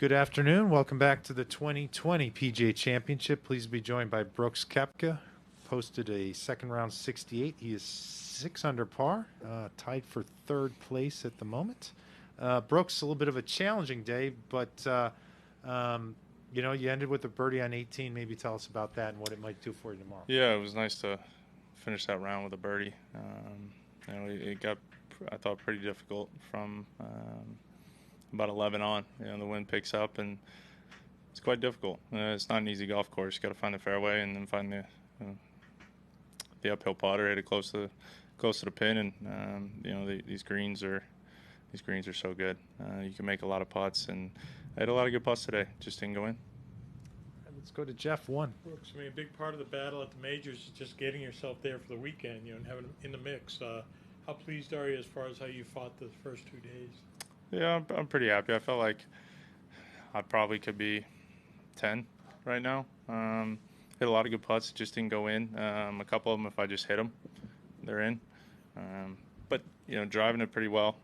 Good afternoon. Welcome back to the 2020 PGA Championship. Please be joined by Brooks Koepka. Posted a second round 68. He is 6 under par, tied for third place at the moment. Brooks, a little bit of a challenging day, but you ended with a birdie on 18. Maybe tell us about that and what it might do for you tomorrow. Yeah, it was nice to finish that round with a birdie. It got, I thought, pretty difficult from about 11 on. The wind picks up and it's quite difficult. It's not an easy golf course. You got to find the fairway and then find the uphill putter, hit it close to the pin, and these greens are so good. You can make a lot of putts, and I had a lot of good putts today. Just didn't go in. Let's go to Jeff 1. Brooks, a big part of the battle at the majors is just getting yourself there for the weekend, and having them in the mix. How pleased are you as far as how you fought the first 2 days? Yeah, I'm pretty happy. I felt like I probably could be 10 right now. Hit a lot of good putts, just didn't go in. A couple of them, if I just hit them, they're in. But driving it pretty well.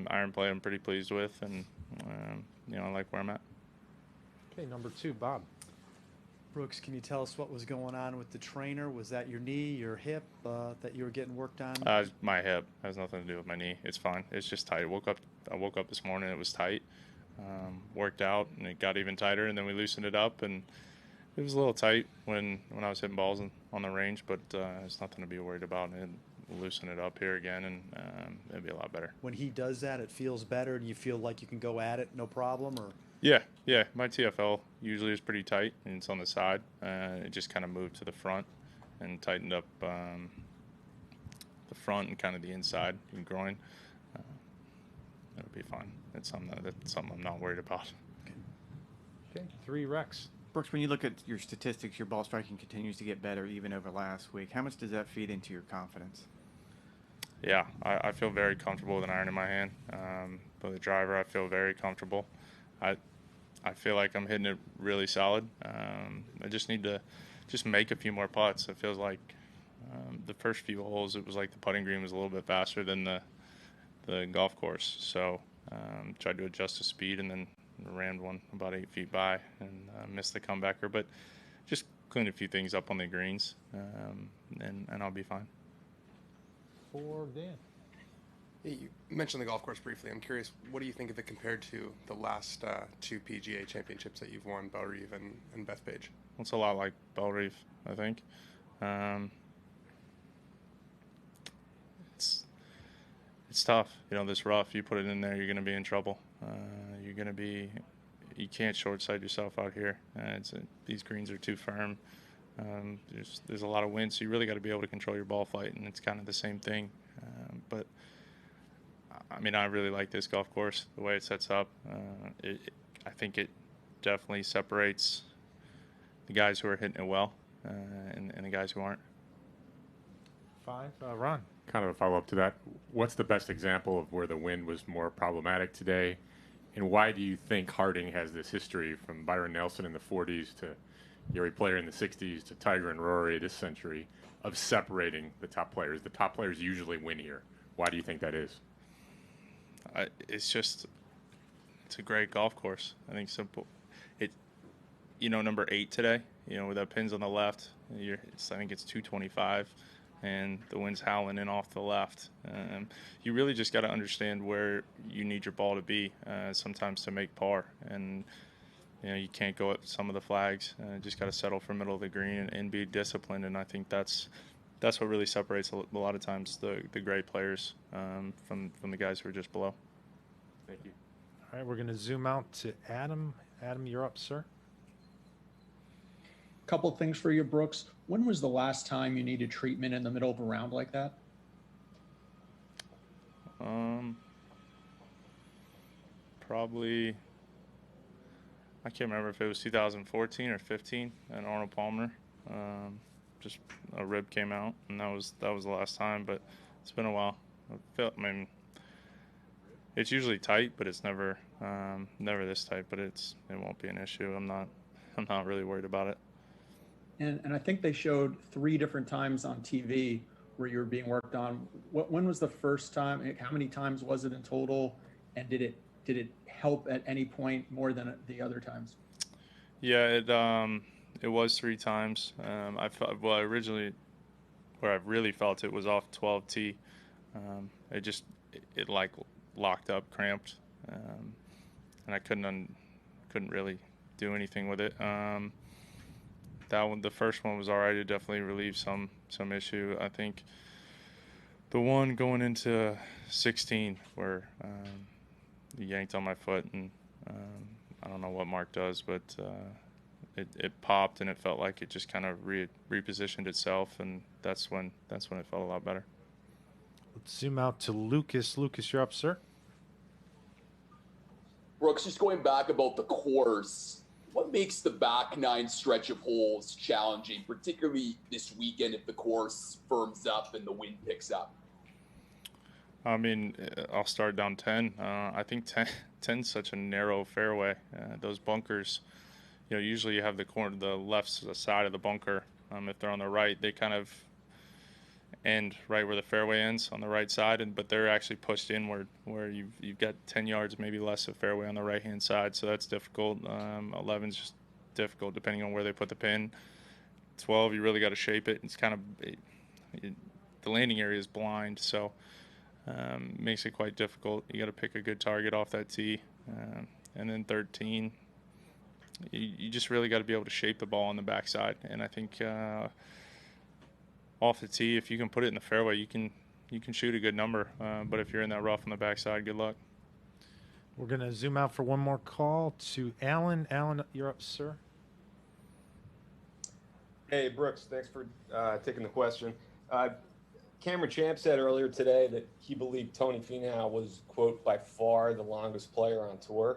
Iron play I'm pretty pleased with, and I like where I'm at. Okay, number 2, Bob. Brooks, can you tell us what was going on with the trainer? Was that your knee, your hip that you were getting worked on? My hip. It has nothing to do with my knee. It's fine. It's just tight. I woke up this morning, it was tight. Worked out, and it got even tighter, and then we loosened it up, and it was a little tight when I was hitting balls on the range, but it's nothing to be worried about. We'll loosen it up here again, and it'll be a lot better. When he does that, it feels better, and you feel like you can go at it, no problem, or? Yeah. My TFL usually is pretty tight, and it's on the side. It just kind of moved to the front and tightened up the front and kind of the inside and groin. It'll be fine. That's something I'm not worried about. Okay, 3, Rex. Brooks, when you look at your statistics, your ball striking continues to get better even over last week. How much does that feed into your confidence? Yeah, I feel very comfortable with an iron in my hand. With a driver, I feel very comfortable. I feel like I'm hitting it really solid. I just need to make a few more putts. It feels like the first few holes, it was like the putting green was a little bit faster than the golf course. So tried to adjust the speed and then rammed one about 8 feet by and missed the comebacker. But just cleaned a few things up on the greens, and I'll be fine. 4, Dan. You mentioned the golf course briefly. I'm curious, what do you think of it compared to the last 2 PGA championships that you've won, Bellerive and Bethpage? It's a lot like Bellerive, I think. It's tough. This rough, you put it in there, you're going to be in trouble. You can't short side yourself out here. These greens are too firm. There's a lot of wind, so you really got to be able to control your ball flight, and it's kind of the same thing. But I really like this golf course, the way it sets up. I think it definitely separates the guys who are hitting it well and the guys who aren't. 5, Ron. Kind of a follow-up to that. What's the best example of where the wind was more problematic today? And why do you think Harding has this history from Byron Nelson in the 40s to Gary Player in the 60s to Tiger and Rory this century of separating the top players? The top players usually win here. Why do you think that is? It's a great golf course. I think simple. Number 8 today, with that pins on the left, I think it's 225. And the wind's howling in off the left. You really just got to understand where you need your ball to be sometimes to make par. And you can't go at some of the flags. Just got to settle for middle of the green and be disciplined. And I think that's what really separates a lot of times the great players from the guys who are just below. Thank you. All right, we're going to zoom out to Adam. Adam, you're up, sir. Couple things for you, Brooks. When was the last time you needed treatment in the middle of a round like that? Probably, I can't remember if it was 2014 or 15 at Arnold Palmer. Just a rib came out, and that was the last time. But it's been a while. It's usually tight, but it's never this tight. But it won't be an issue. I'm not really worried about it. And I think they showed 3 different times on TV where you were being worked on. When was the first time? How many times was it in total? And did it did it help at any point more than the other times? Yeah, it was 3 times. I felt well originally, where I really felt it was off 12T. It like locked up, cramped, and I couldn't really do anything with it. That one, the first one was alright. It definitely relieved some issue. I think the one going into 16 where he yanked on my foot, and I don't know what Mark does, but it popped, and it felt like it just kind of repositioned itself, and that's when it felt a lot better. Let's zoom out to Lucas. Lucas, you're up, sir. Brooks, just going back about the course, what makes the back 9 stretch of holes challenging, particularly this weekend if the course firms up and the wind picks up? I mean, I'll start down 10. I think 10's such a narrow fairway. Those bunkers, usually you have the left side of the bunker. If they're on the right, they kind of end right where the fairway ends on the right side, but they're actually pushed inward where you've got 10 yards, maybe less of fairway on the right-hand side, so that's difficult. 11's just difficult depending on where they put the pin. 12, you really got to shape it. It's kind of the landing area is blind, so makes it quite difficult. You got to pick a good target off that tee, and then 13, you just really got to be able to shape the ball on the backside. And I think off the tee, if you can put it in the fairway, you can shoot a good number. But if you're in that rough on the backside, good luck. We're going to zoom out for one more call to Alan. Alan, you're up, sir. Hey, Brooks, thanks for taking the question. Cameron Champ said earlier today that he believed Tony Finau was, quote, by far the longest player on tour.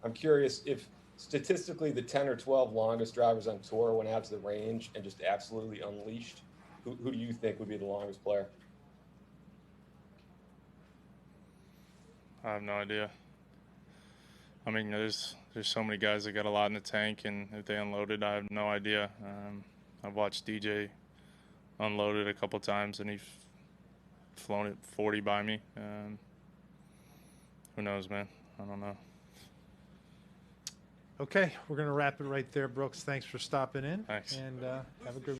I'm curious if statistically the 10 or 12 longest drivers on tour went out to the range and just absolutely unleashed. Who do you think would be the longest player? I have no idea. I mean, there's so many guys that got a lot in the tank, and if they unloaded, I have no idea. I've watched DJ unload it a couple times, and he's flown it 40 by me. Who knows, man? I don't know. Okay, we're going to wrap it right there, Brooks. Thanks for stopping in. Thanks. And have a good